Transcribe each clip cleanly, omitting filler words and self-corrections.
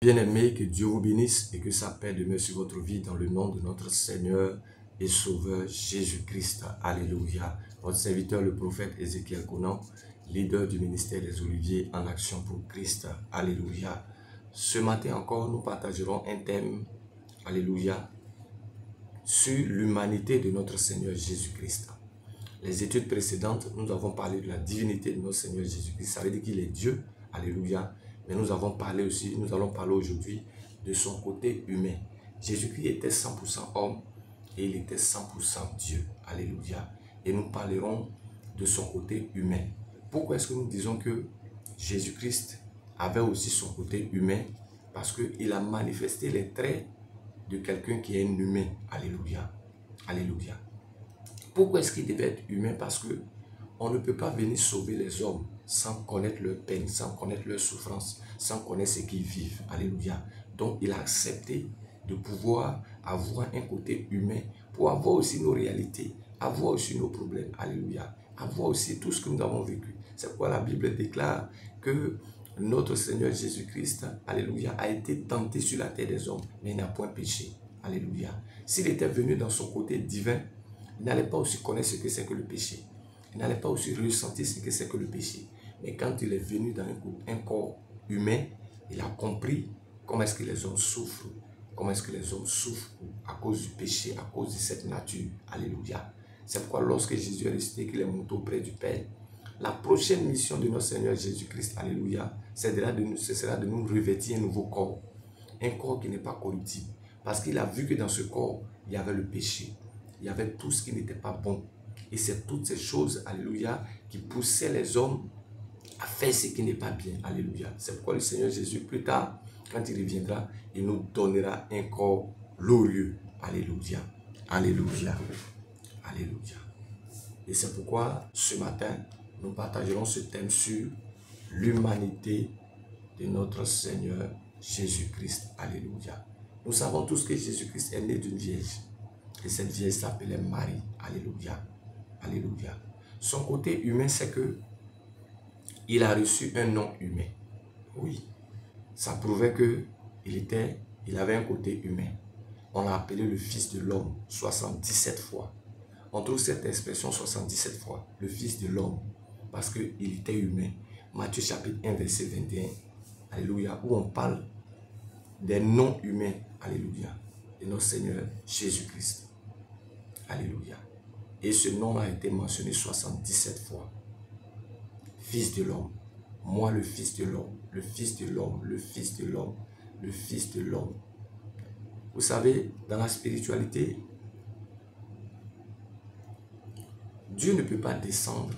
Bien-aimés, que Dieu vous bénisse et que sa paix demeure sur votre vie dans le nom de notre Seigneur et Sauveur Jésus-Christ. Alléluia. Votre serviteur, le prophète Ézéchiel Conan, leader du ministère des Oliviers en action pour Christ. Alléluia. Ce matin encore, nous partagerons un thème, alléluia, sur l'humanité de notre Seigneur Jésus-Christ. Les études précédentes, nous avons parlé de la divinité de notre Seigneur Jésus-Christ. Ça veut dire qu'il est Dieu. Alléluia. Mais nous allons parler aujourd'hui de son côté humain. Jésus-Christ était 100% homme et il était 100% Dieu. Alléluia. Et nous parlerons de son côté humain. Pourquoi est-ce que nous disons que Jésus-Christ avait aussi son côté humain? Parce qu'il a manifesté les traits de quelqu'un qui est un humain. Alléluia. Alléluia. Pourquoi est-ce qu'il devait être humain? Parce que on ne peut pas venir sauver les hommes sans connaître leur peine, sans connaître leur souffrance, sans connaître ce qu'ils vivent. Alléluia. Donc, il a accepté de pouvoir avoir un côté humain pour avoir aussi nos réalités, avoir aussi nos problèmes. Alléluia. Avoir aussi tout ce que nous avons vécu. C'est pourquoi la Bible déclare que notre Seigneur Jésus-Christ, alléluia, a été tenté sur la terre des hommes, mais il n'a point péché. Alléluia. S'il était venu dans son côté divin, il n'allait pas aussi connaître ce que c'est que le péché. Il n'allait pas aussi ressentir ce que c'est que le péché. Mais quand il est venu dans un corps humain, il a compris comment est-ce que les hommes souffrent. Comment est-ce que les hommes souffrent à cause du péché, à cause de cette nature. Alléluia. C'est pourquoi lorsque Jésus est resté, qu'il est monté auprès du Père, la prochaine mission de notre Seigneur Jésus-Christ, alléluia, ce sera de nous revêtir un nouveau corps. Un corps qui n'est pas corruptible. Parce qu'il a vu que dans ce corps, il y avait le péché. Il y avait tout ce qui n'était pas bon. Et c'est toutes ces choses, alléluia, qui poussaient les hommes à faire ce qui n'est pas bien. Alléluia. C'est pourquoi le Seigneur Jésus, plus tard, quand il reviendra, il nous donnera un corps glorieux. Alléluia. Alléluia. Alléluia. Et c'est pourquoi, ce matin, nous partagerons ce thème sur l'humanité de notre Seigneur Jésus-Christ. Alléluia. Nous savons tous que Jésus-Christ est né d'une vierge. Et cette vierge s'appelait Marie. Alléluia. Alléluia. Son côté humain, c'est que il a reçu un nom humain. Oui. Ça prouvait qu'il avait un côté humain. On l'a appelé le Fils de l'homme 77 fois. On trouve cette expression 77 fois, le Fils de l'homme, parce qu'il était humain. Matthieu chapitre 1, verset 21. Alléluia. Où on parle des noms humains. Alléluia. De notre Seigneur Jésus-Christ. Alléluia. Et ce nom a été mentionné 77 fois. Fils de l'homme. Moi, le Fils de l'homme. Le Fils de l'homme. Le Fils de l'homme. Le Fils de l'homme. Vous savez, dans la spiritualité, Dieu ne peut pas descendre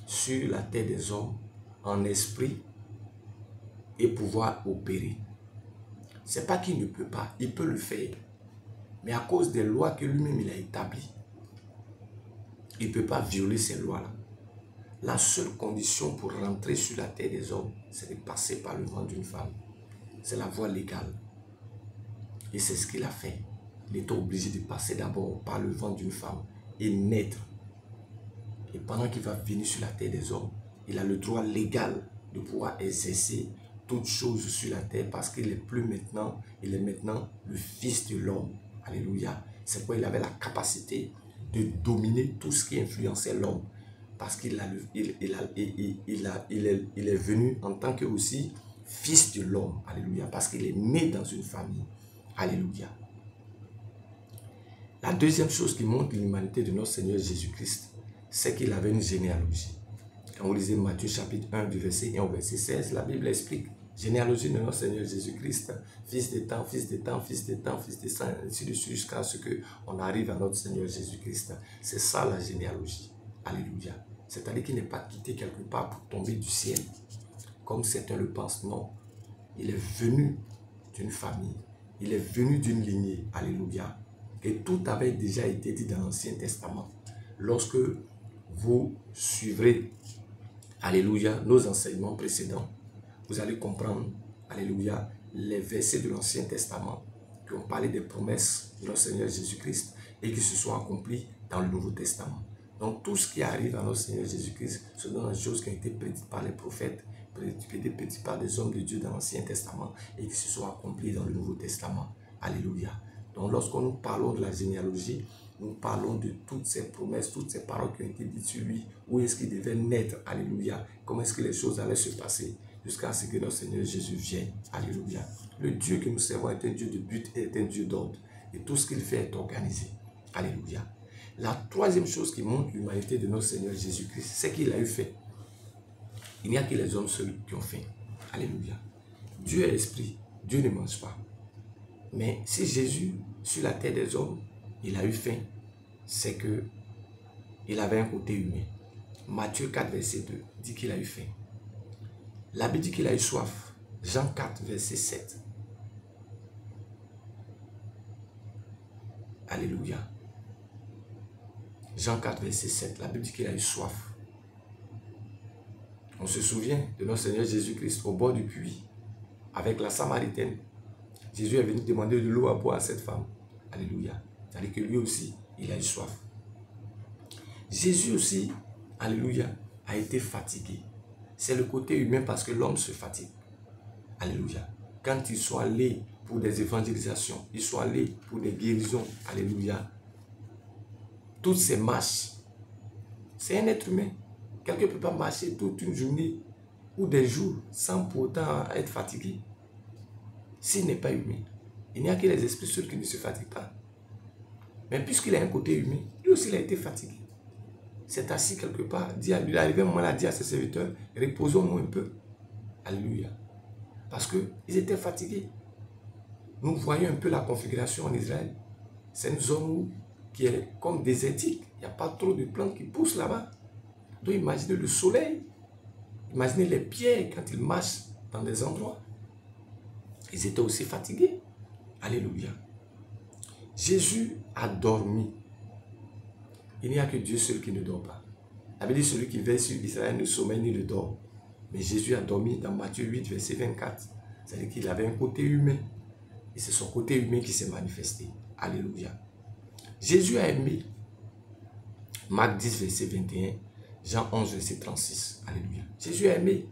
sur la terre des hommes en esprit et pouvoir opérer. Ce n'est pas qu'il ne peut pas. Il peut le faire. Mais à cause des lois que lui-même il a établies, il ne peut pas violer ces lois-là. La seule condition pour rentrer sur la terre des hommes, c'est de passer par le ventre d'une femme. C'est la voie légale. Et c'est ce qu'il a fait. Il était obligé de passer d'abord par le ventre d'une femme et naître. Et pendant qu'il va venir sur la terre des hommes, il a le droit légal de pouvoir exercer toutes choses sur la terre parce qu'il est plus maintenant, il est maintenant le Fils de l'homme. Alléluia. C'est pourquoi il avait la capacité de dominer tout ce qui influençait l'homme. Parce qu'il est venu en tant que aussi Fils de l'homme. Alléluia. Parce qu'il est né dans une famille. Alléluia. La deuxième chose qui montre l'humanité de notre Seigneur Jésus-Christ, c'est qu'il avait une généalogie. Quand vous lisez Matthieu chapitre 1 du verset 1 au verset 16, la Bible explique généalogie de notre Seigneur Jésus-Christ, fils de temps, fils de temps, fils de temps, fils de sang, ainsi de suite, jusqu'à ce qu'on arrive à notre Seigneur Jésus-Christ. C'est ça la généalogie. Alléluia. C'est-à-dire qu'il n'est pas quitté quelque part pour tomber du ciel, comme certains le pensent. Non. Il est venu d'une famille. Il est venu d'une lignée. Alléluia. Et tout avait déjà été dit dans l'Ancien Testament. Lorsque vous suivrez, alléluia, nos enseignements précédents, vous allez comprendre, alléluia, les versets de l'Ancien Testament qui ont parlé des promesses de notre Seigneur Jésus-Christ et qui se sont accomplies dans le Nouveau Testament. Donc tout ce qui arrive à notre Seigneur Jésus-Christ, ce sont des choses qui ont été prédites par les prophètes, prédits par des hommes de Dieu dans l'Ancien Testament et qui se sont accomplis dans le Nouveau Testament. Alléluia. Donc lorsque nous parlons de la généalogie, nous parlons de toutes ces promesses, toutes ces paroles qui ont été dites sur lui, où est-ce qu'il devait naître, alléluia, comment est-ce que les choses allaient se passer, jusqu'à ce que notre Seigneur Jésus vienne, alléluia. Le Dieu que nous servons est un Dieu de but et est un Dieu d'ordre, et tout ce qu'il fait est organisé, alléluia. La troisième chose qui montre l'humanité de notre Seigneur Jésus-Christ, c'est qu'il a eu faim. Il n'y a que les hommes seuls qui ont faim, alléluia. Dieu est esprit, Dieu ne mange pas. Mais si Jésus, sur la terre des hommes, il a eu faim, c'est que il avait un côté humain. Matthieu 4, verset 2, dit qu'il a eu faim. La Bible dit qu'il a eu soif. Jean 4, verset 7. Alléluia. Jean 4, verset 7, la Bible dit qu'il a eu soif. On se souvient de notre Seigneur Jésus-Christ au bord du puits, avec la Samaritaine. Jésus est venu demander de l'eau à boire à cette femme. Alléluia. C'est-à-dire que lui aussi, il a eu soif. Jésus aussi, alléluia, a été fatigué. C'est le côté humain parce que l'homme se fatigue. Alléluia. Quand ils sont allés pour des évangélisations, ils sont allés pour des guérisons, alléluia. Toutes ces marches, c'est un être humain. Quelqu'un ne peut pas marcher toute une journée ou des jours sans pour autant être fatigué. S'il n'est pas humain, il n'y a que les esprits seuls qui ne se fatiguent pas. Mais puisqu'il a un côté humain, lui aussi il a été fatigué. C'est assis quelque part. Il est arrivé un moment, il a dit à ses serviteurs, reposons-nous un peu. Alléluia. Parce qu'ils étaient fatigués. Nous voyons un peu la configuration en Israël. C'est une zone qui est comme désertique. Il n'y a pas trop de plantes qui poussent là-bas. Donc imaginez le soleil. Imaginez les pierres quand ils marchent dans des endroits. Ils étaient aussi fatigués. Alléluia. Jésus a dormi. Il n'y a que Dieu seul qui ne dort pas. La Bible dit celui qui veille sur Israël ne sommeille ni ne dort. Mais Jésus a dormi dans Matthieu 8, verset 24. C'est-à-dire qu'il avait un côté humain. Et c'est son côté humain qui s'est manifesté. Alléluia. Jésus a aimé. Marc 10, verset 21. Jean 11, verset 36. Alléluia. Jésus a aimé.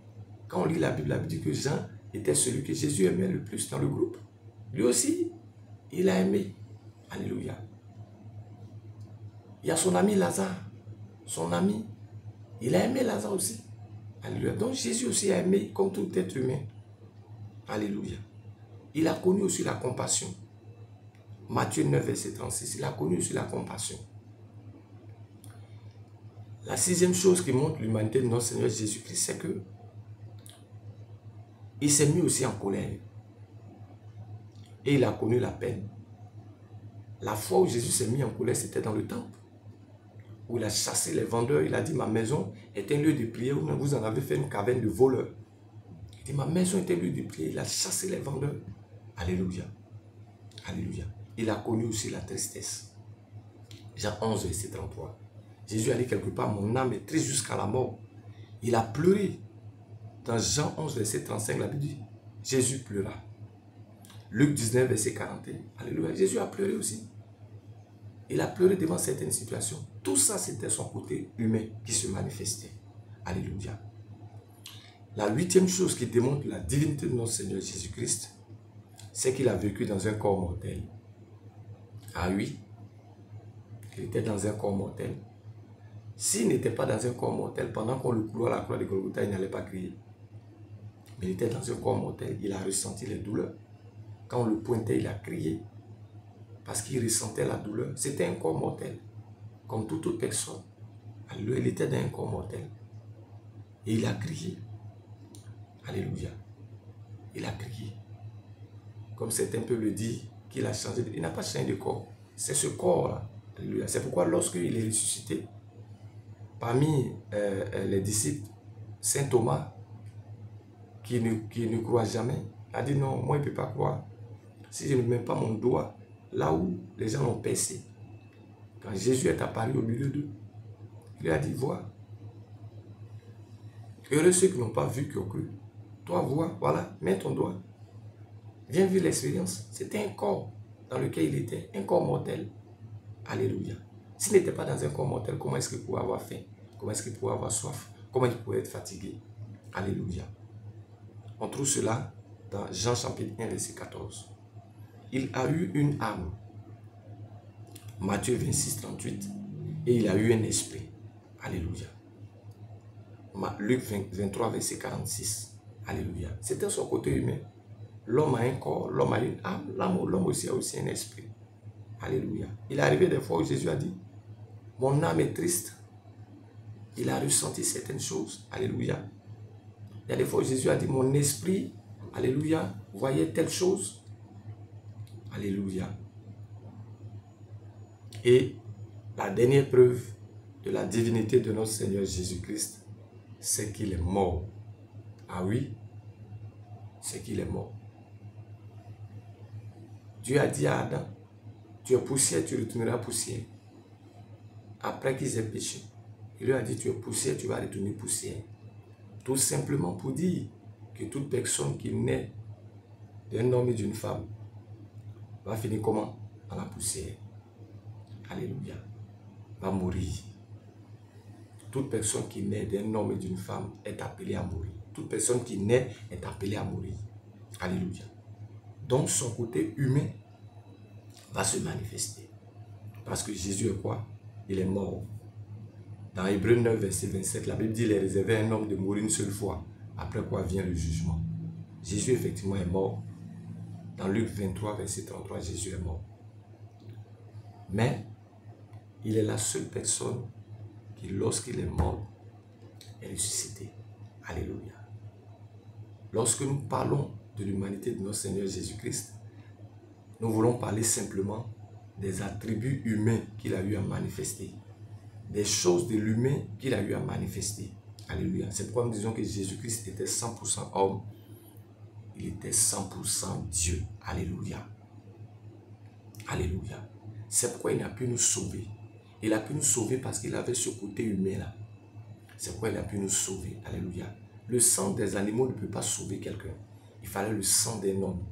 Quand on lit la Bible dit que Jean était celui que Jésus aimait le plus dans le groupe. Lui aussi, il a aimé. Alléluia. Il y a son ami Lazare. Son ami, il a aimé Lazare aussi. Alléluia. Donc Jésus aussi a aimé comme tout être humain. Alléluia. Il a connu aussi la compassion. Matthieu 9, verset 36. Il a connu aussi la compassion. La sixième chose qui montre l'humanité de notre Seigneur Jésus-Christ, c'est que il s'est mis aussi en colère. Et il a connu la peine. La fois où Jésus s'est mis en colère, c'était dans le temple. Où il a chassé les vendeurs. Il a dit, ma maison est un lieu de prière où vous en avez fait une caverne de voleurs. Il dit, ma maison est un lieu de prière. Il a chassé les vendeurs. Alléluia. Alléluia. Il a connu aussi la tristesse. Jean 11, verset 33. Jésus a dit quelque part, mon âme est triste jusqu'à la mort. Il a pleuré. Dans Jean 11, verset 35, la Bible dit, Jésus pleura. Luc 19, verset 41. Alléluia. Jésus a pleuré aussi. Il a pleuré devant certaines situations. Tout ça, c'était son côté humain qui se manifestait. Alléluia. La huitième chose qui démontre la divinité de notre Seigneur Jésus-Christ, c'est qu'il a vécu dans un corps mortel. Ah oui, il était dans un corps mortel. S'il n'était pas dans un corps mortel, pendant qu'on le clouait à la croix de Golgotha, il n'allait pas crier. Mais il était dans un corps mortel, il a ressenti les douleurs. Quand on le pointait, il a crié. Parce qu'il ressentait la douleur. C'était un corps mortel. Comme toute autre personne. Alléluia, il était dans un corps mortel. Et il a crié. Alléluia. Il a crié. Comme certains peuvent le dire, qu'il a changé. Il n'a pas changé de corps. C'est ce corps-là. Alléluia. C'est pourquoi lorsqu'il est ressuscité, parmi les disciples, Saint Thomas, qui ne croit jamais, a dit non, moi je ne peux pas croire. Si je ne mets pas mon doigt là où les gens l'ont percé. Quand Jésus est apparu au milieu d'eux, il lui a dit, vois. Heureux ceux qui n'ont pas vu, qui ont cru. Toi, vois, voilà, mets ton doigt. Viens vivre l'expérience. C'était un corps dans lequel il était, un corps mortel. Alléluia. S'il n'était pas dans un corps mortel, comment est-ce qu'il pouvait avoir faim? Comment est-ce qu'il pouvait avoir soif? Comment il pouvait être fatigué? Alléluia. On trouve cela dans Jean chapitre 1, verset 14. Il a eu une âme. Matthieu 26, 38. Et il a eu un esprit. Alléluia. Luc 23, verset 46. Alléluia. C'était son côté humain. L'homme a un corps, l'homme a une âme, l'homme aussi a aussi un esprit. Alléluia. Il est arrivé des fois où Jésus a dit, mon âme est triste. Il a ressenti certaines choses. Alléluia. Il y a des fois où Jésus a dit, mon esprit, alléluia, voyait telle chose. Alléluia. Et la dernière preuve de la divinité de notre Seigneur Jésus-Christ, c'est qu'il est mort. Ah oui, c'est qu'il est mort. Dieu a dit à Adam, tu es poussière, tu retourneras poussière. Après qu'ils aient péché, il lui a dit, tu es poussière, tu vas retourner poussière. Tout simplement pour dire que toute personne qui naît d'un homme et d'une femme va finir comment? Dans la poussière. Alléluia. Va mourir. Toute personne qui naît d'un homme et d'une femme est appelée à mourir. Toute personne qui naît est appelée à mourir. Alléluia. Donc son côté humain va se manifester. Parce que Jésus est quoi? Il est mort. Dans Hébreux 9, verset 27, la Bible dit qu'il est réservé à un homme de mourir une seule fois. Après quoi vient le jugement. Jésus effectivement est mort. Dans Luc 23, verset 33, Jésus est mort. Mais il est la seule personne qui, lorsqu'il est mort, est ressuscité. Alléluia. Lorsque nous parlons de l'humanité de notre Seigneur Jésus-Christ, nous voulons parler simplement des attributs humains qu'il a eu à manifester. Des choses de l'humain qu'il a eu à manifester. Alléluia. C'est pourquoi nous disons que Jésus-Christ était 100% homme. Il était 100% Dieu. Alléluia. Alléluia. C'est pourquoi il a pu nous sauver. Il a pu nous sauver parce qu'il avait ce côté humain-là. C'est pourquoi il a pu nous sauver. Alléluia. Le sang des animaux ne peut pas sauver quelqu'un. Il fallait le sang d'un homme.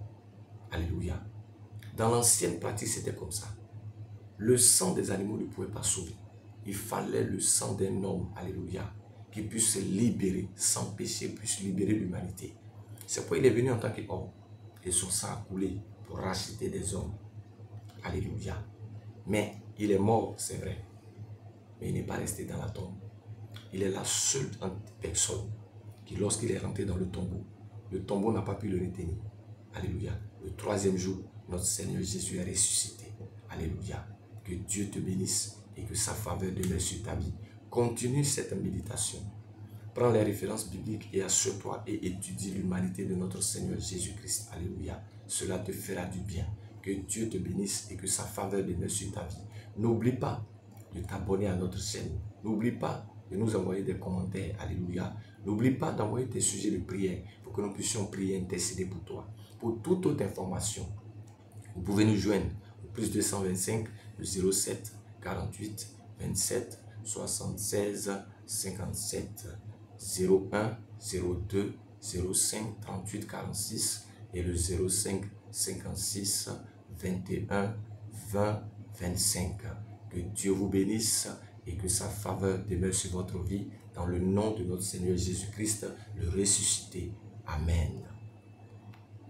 Alléluia. Dans l'ancienne pratique, c'était comme ça. Le sang des animaux ne pouvait pas sauver. Il fallait le sang d'un homme. Alléluia. Qui puisse se libérer, sans péché, puisse libérer l'humanité. C'est pourquoi il est venu en tant qu'homme. Et son sang a coulé pour racheter des hommes. Alléluia. Mais il est mort, c'est vrai. Mais il n'est pas resté dans la tombe. Il est la seule personne qui, lorsqu'il est rentré dans le tombeau n'a pas pu le retenir. Alléluia. Le troisième jour, notre Seigneur Jésus est ressuscité. Alléluia. Que Dieu te bénisse et que sa faveur demeure sur ta vie. Continue cette méditation. Prends les références bibliques et assure-toi et étudie l'humanité de notre Seigneur Jésus-Christ. Alléluia. Cela te fera du bien. Que Dieu te bénisse et que sa faveur demeure sur ta vie. N'oublie pas de t'abonner à notre chaîne. N'oublie pas de nous envoyer des commentaires. Alléluia. N'oublie pas d'envoyer tes sujets de prière pour que nous puissions prier et intercéder pour toi. Pour toute autre information, vous pouvez nous joindre au plus 225 07 48 27 76 57 01 02 05 38 46 et le 05 56 21 20 25. Que Dieu vous bénisse et que sa faveur demeure sur votre vie dans le nom de notre Seigneur Jésus-Christ, le ressuscité. Amen.